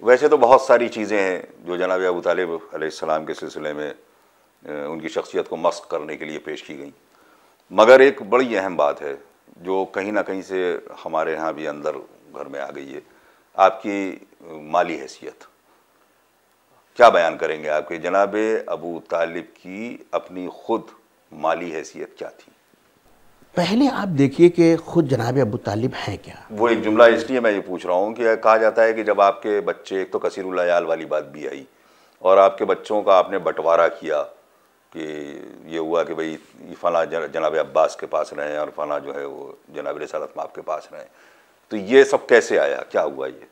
वैसे तो बहुत सारी चीज़ें हैं जो जनाब अबू तालिब अलैहिस्सलाम के सिलसिले में उनकी शख्सियत को मस्क करने के लिए पेश की गई, मगर एक बड़ी अहम बात है जो कहीं ना कहीं से हमारे यहाँ भी अंदर घर में आ गई है, आपकी माली हैसियत। क्या बयान करेंगे आपके जनाब अबू तालिब की अपनी खुद माली हैसियत क्या थी? पहले आप देखिए कि खुद जनाब अबू तालिब हैं क्या। वो एक जुमला इसलिए मैं ये पूछ रहा हूँ कि कहा जाता है कि जब आपके बच्चे, एक तो कसीरुल अयाल वाली बात भी आई और आपके बच्चों का आपने बंटवारा किया कि ये हुआ कि भाई फ़लाँ जनाब अब्बास के पास रहें और फ़लाँ जो है वो जनाब रिसालत माब के पास रहें, तो ये सब कैसे आया, क्या हुआ ये?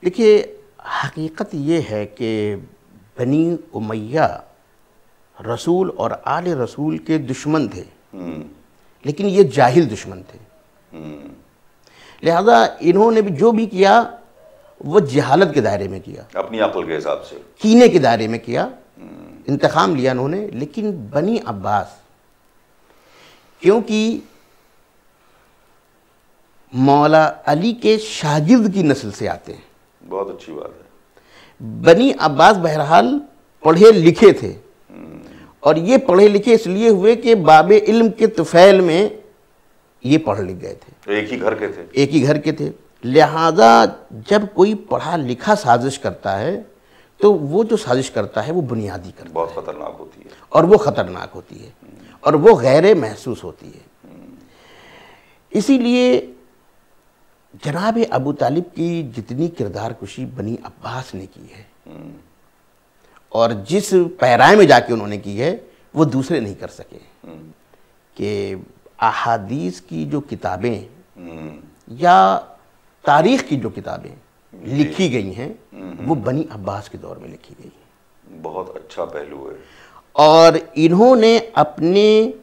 देखिए, हकीकत ये है कि बनी उमैया रसूल और आले रसूल के दुश्मन थे, लेकिन ये जाहिल दुश्मन थे। लिहाजा इन्होंने भी जो भी किया वो जहालत के दायरे में किया, अपनी अक्ल के हिसाब से, कीने के दायरे में किया, इंतकाम लिया उन्होंने। लेकिन बनी अब्बास क्योंकि मौला अली के शागिर्द की नस्ल से आते हैं, बहुत अच्छी बात है। बनी अब्बास बहरहाल पढ़े लिखे थे, और ये पढ़े लिखे इसलिए हुए कि बाबे इल्म के तुफैल में ये पढ़ लिख गए थे, एक ही घर के थे, एक ही घर के थे। लिहाजा जब कोई पढ़ा लिखा साजिश करता है तो वो जो साजिश करता है वो बुनियादी करता है, बहुत ख़तरनाक होती है, और वो ख़तरनाक होती है और वो गैर महसूस होती है। इसीलिए जनाब अबू तालिब की जितनी किरदार कुशी बनी अब्बास ने की है और जिस पैराए में जाके उन्होंने की है वो दूसरे नहीं कर सके। कि अहादीस की जो किताबें या तारीख़ की जो किताबें लिखी गई हैं वो बनी अब्बास के दौर में लिखी गई हैं। बहुत अच्छा पहलू है। और इन्होंने अपने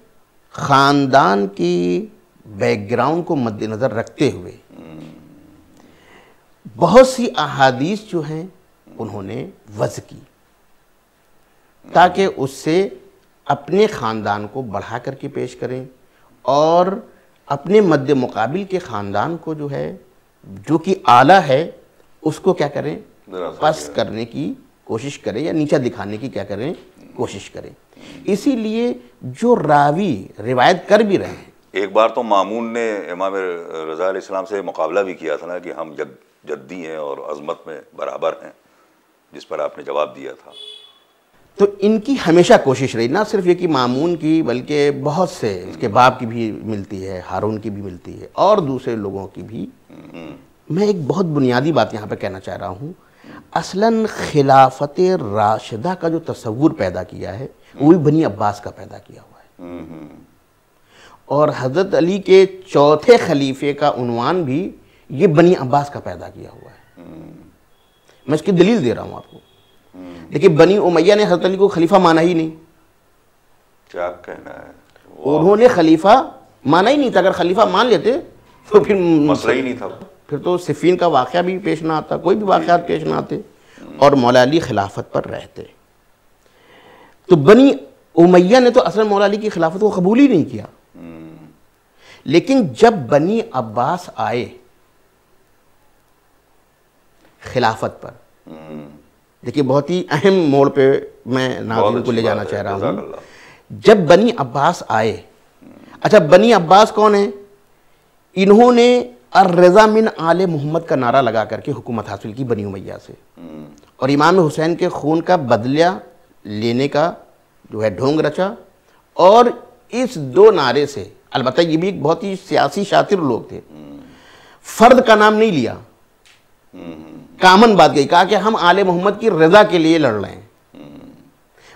ख़ानदान की बैकग्राउंड को मद्देनज़र रखते हुए बहुत सी अहादीस जो हैं उन्होंने वज़्ह की ताकि उससे अपने ख़ानदान को बढ़ा करके पेश करें और अपने मद्दे मुकाबिल के ख़ानदान को जो है, जो कि आला है, उसको क्या करें, पस्त करने की कोशिश करें या नीचा दिखाने की क्या करें, कोशिश करें। इसीलिए जो रावी रिवायत कर भी रहे हैं, एक बार तो मामून ने इमाम रज़ा अलैहिस्सलाम से मुकाबला भी किया था ना कि हम जद्दी हैं और अज़मत में बराबर हैं, जिस पर आपने जवाब दिया था। तो इनकी हमेशा कोशिश रही, ना सिर्फ ये कि मामून की बल्कि बहुत से, इसके बाप की भी मिलती है, हारून की भी मिलती है और दूसरे लोगों की भी। मैं एक बहुत बुनियादी बात यहाँ पे कहना चाह रहा हूँ। असलन खिलाफत राशिदा का जो तस्वुर पैदा किया है वो भी बनी अब्बास का पैदा किया हुआ है, और हज़रत अली के चौथे खलीफे का उन्वान भी ये बनी अब्बास का पैदा किया हुआ है। मैं इसकी दलील दे रहा हूँ आपको। देखिए, बनी उमैया ने हज़रत अली को खलीफा माना ही नहीं। क्या कहना है? उन्होंने खलीफा माना ही नहीं था। अगर खलीफा मान लेते तो फिर मसला ही नहीं था, फिर तो सिफ़ीन का वाक़या भी पेश ना आता, कोई भी वाक़यात पेश ना आते और मौला अली खिलाफत पर रहते। तो बनी उमैया ने तो असल मौला अली की खिलाफत को कबूल ही नहीं किया। लेकिन जब बनी अब्बास आए खिलाफत पर, देखिए बहुत ही अहम मोड़ पे मैं नाज़रीन को ले जाना चाह रहा हूँ। जब बनी अब्बास आए, अच्छा बनी अब्बास कौन है? इन्होंने अर्रज़ा मिन आले मोहम्मद का नारा लगा करके हुकूमत हासिल की बनी उमैया से, और इमाम हुसैन के खून का बदला लेने का जो है ढोंग रचा। और इस दो नारे से, अलबत्ता ये भी एक बहुत ही सियासी शातिर लोग थे, फ़र्द का नाम नहीं लिया, कामन बात गई, कहा कि हम आले मोहम्मद की रज़ा के लिए लड़ रहे हैं,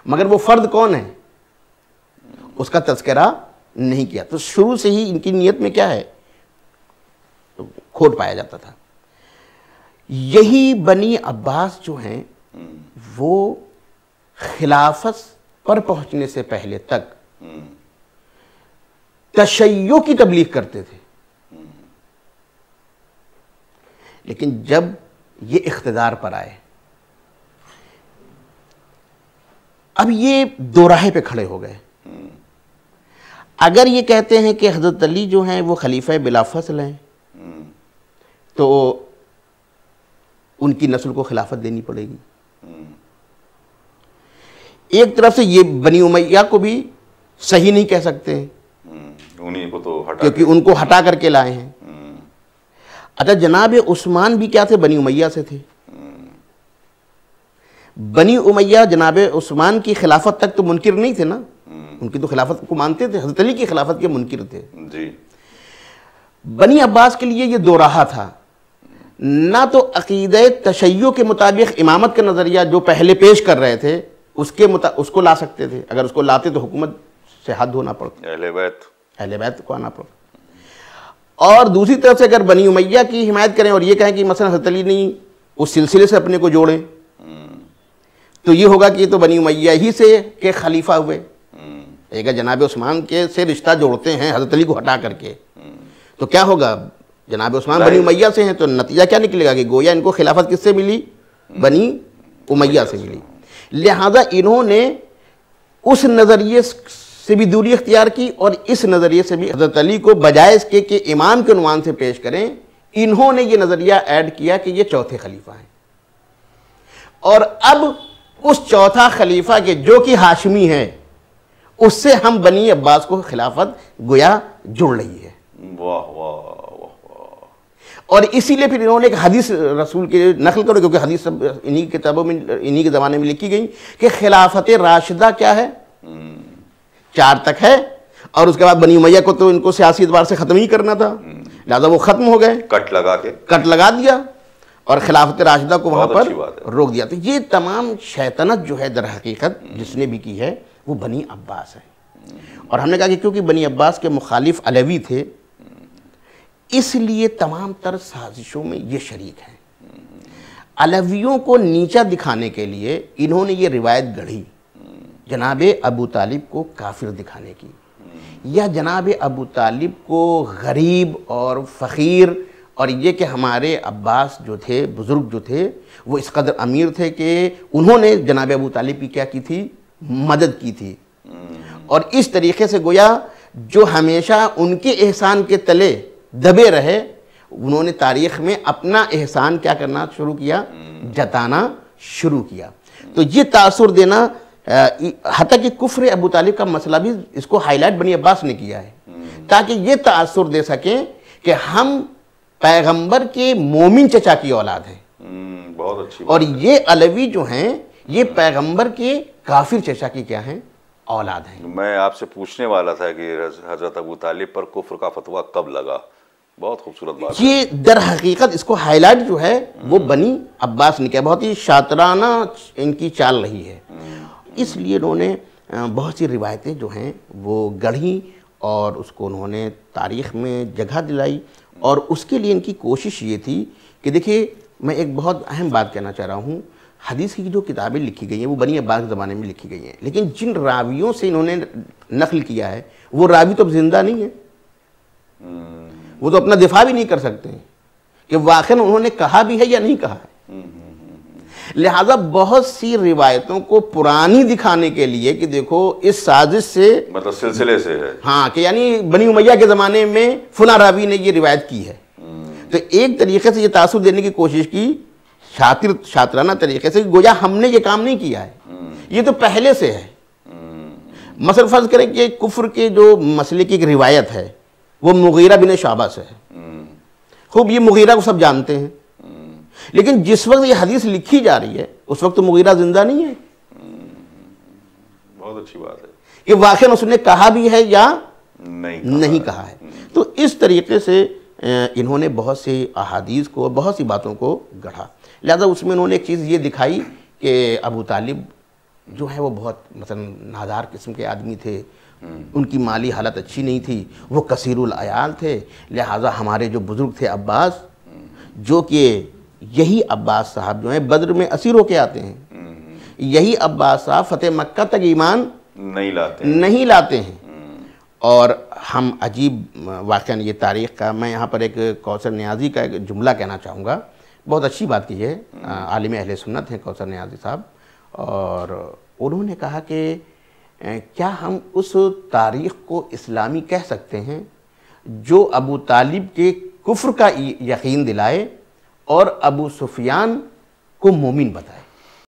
मगर वो फ़र्द कौन है उसका तज़किरा नहीं किया। तो शुरू से ही इनकी नीयत में क्या है, तो खोट पाया जाता था। यही बनी अब्बास जो हैं वो खिलाफत पर पहुंचने से पहले तक तशय्यो की तबलीग करते थे, लेकिन जब ये इख्तिदार पर आए, अब ये दो राह पे खड़े हो गए। अगर ये कहते हैं कि हज़रत अली जो हैं वो खलीफा बिला फसल हैं, तो उनकी नस्ल को खिलाफत देनी पड़ेगी। एक तरफ से ये बनी उमैया को भी सही नहीं कह सकते हैं, उन्हीं को तो हटा, क्योंकि उनको हटा करके लाए हैं। अच्छा, जनाब उस्मान भी क्या थे? बनी उमैया से थे। बनी उमैया जनाब उस्मान की खिलाफत तक तो मुनकिर नहीं थे ना, उनकी तो खिलाफत को मानते थे, हज़रत अली की खिलाफत के मुनकिर थे जी। बनी अब्बास के लिए ये दो राह था, ना तो अकीदे तशय्यो के मुताबिक इमामत का नज़रिया जो पहले पेश कर रहे थे उसको ला सकते थे, अगर उसको लाते तो हुकूमत से हाथ धोना पड़ता, अहले बैत को आना पड़ता। और दूसरी तरफ से अगर बनी उमैया की हिमायत करें और ये कहें कि मसलन हज़रत अली ने उस सिलसिले से अपने को जोड़ें, तो ये होगा कि तो बनी उमैया ही से के खलीफा हुए। अगर जनाब उस्मान के से रिश्ता जोड़ते हैं हज़रत अली को हटा करके, तो क्या होगा? जनाब उस्मान बनी उमैया से हैं, तो नतीजा क्या निकलेगा कि गोया इनको खिलाफत किससे मिली? बनी उमैया से मिली। लिहाजा इन्होंने उस नज़रिए से भी दूरी अख्तियार की और इस नज़रिए से भी हज़रत अली को बजाय इसके कि इमाम के उन्वान से पेश करें, इन्होंने ये नज़रिया ऐड किया कि ये चौथे खलीफा हैं। और अब उस चौथा खलीफा के जो कि हाशमी है, उससे हम बनी अब्बास को खिलाफत गोया जुड़ रही है। वाह वाह वाह। और इसीलिए फिर इन्होंने एक हदीस रसूल के नकल करो, क्योंकि हदीस सब इन्हीं किताबों में इन्हीं के ज़माने में लिखी गई कि खिलाफत राशिदा क्या है, 4 तक है, और उसके बाद बनी उमैया को तो इनको सियासी एतबार से ख़त्म ही करना था, लिहाजा वो ख़त्म हो गए, कट लगा दिया और खिलाफत राशिदा को वहाँ पर रोक दिया। तो ये तमाम शैतानत जो है दर हकीकत जिसने भी की है वो बनी अब्बास है। और हमने कहा कि क्योंकि बनी अब्बास के मुखालिफ अलवी थे, इसलिए तमाम तर साजिशों में ये शरीक हैं। अलवियों को नीचा दिखाने के लिए इन्होंने ये रिवायत गढ़ी जनाब अबू तालिब को काफिर दिखाने की, या जनाब अबू तालिब को गरीब और फ़कीर, और ये कि हमारे अब्बास जो थे, बुज़ुर्ग जो थे, वो इस कदर अमीर थे कि उन्होंने जनाब अबू तालिब की क्या की थी? मदद की थी। और इस तरीके से गोया जो हमेशा उनके एहसान के तले दबे रहे, उन्होंने तारीख़ में अपना एहसान क्या करना शुरू किया? जताना शुरू किया। तो ये तासुर देना, हत्ता कि कुफ्र अबू तालिब का मसला भी इसको हाईलाइट बनी अब्बास ने किया है, ताकि ये तासुर दे सकें कि हम पैगंबर के मोमिन चचा की औलाद हैं। बहुत अच्छी। और ये अलवी जो हैं ये पैगंबर के काफिर चचा की क्या हैं? औलाद हैं। मैं आपसे पूछने वाला था कि हजरत अबू तालिब पर कुफ्र का फतवा कब लगा। बहुत खूबसूरत बात। ये दर हकीकत इसको हाईलाइट जो है वो बनी अब्बास ने किया, बहुत ही शातराना इनकी चाल रही है। इसलिए उन्होंने बहुत सी रिवायतें जो हैं वो गढ़ी और उसको उन्होंने तारीख़ में जगह दिलाई। और उसके लिए इनकी कोशिश ये थी कि देखिए, मैं एक बहुत अहम बात कहना चाह रहा हूँ, हदीस की जो किताबें लिखी गई हैं वो बनी अब्बास के ज़माने में लिखी गई हैं, लेकिन जिन रावियों से इन्होंने नकल किया है वो रावी तो अब जिंदा नहीं है, वो तो अपना दिफा भी नहीं कर सकते हैं कि वाक़ई उन्होंने कहा भी है या नहीं कहा है। लिहाजा बहुत सी रिवायतों को पुरानी दिखाने के लिए कि देखो इस साजिश से, मतलब सिलसिले से है, हाँ, कि यानी बनी उमैया के ज़माने में फुला रावी ने ये रिवायत की है, तो एक तरीके से ये तासुर देने की कोशिश की, शातिराना तरीके से, गोया हमने ये काम नहीं किया है, ये तो पहले से है। मसल फर्ज करें कि कुफ्र के जो मसले की एक रिवायत है वो मुगीरा बिन शाबा से है, खूब ये मुगीरा को सब जानते हैं, लेकिन जिस वक्त ये हदीस लिखी जा रही है उस वक्त तो मुगीरा जिंदा नहीं है। बहुत अच्छी बात है कि वाकई उसने कहा भी है या नहीं कहा है। तो इस तरीके से इन्होंने बहुत सी अहादीस को, बहुत सी बातों को गढ़ा। लिहाजा उसमें उन्होंने एक चीज़ ये दिखाई कि अबू तालिब जो है वो बहुत मतलब नादार किस्म के आदमी थे, उनकी माली हालत अच्छी नहीं थी, वो कसीरुल अयाल थे। लिहाजा हमारे जो बुज़ुर्ग थे अब्बास, जो कि यही अब्बास साहब जो हैं बद्र में असीर होके आते हैं, यही अब्बास साहब फतेह मक्का तक ईमान नहीं लाते हैं। और हम अजीब वाक़या ये तारीख़ का, मैं यहाँ पर एक कौसर नियाज़ी का एक जुमला कहना चाहूँगा, बहुत अच्छी बात की है, आलिम अहले सुन्नत हैं कौसर नियाज़ी साहब, और उन्होंने कहा कि क्या हम उस तारीख़ को इस्लामी कह सकते हैं जो अबू तालिब के कुफ्र का यकीन दिलाए और अबू सुफियान को मोमिन बताए।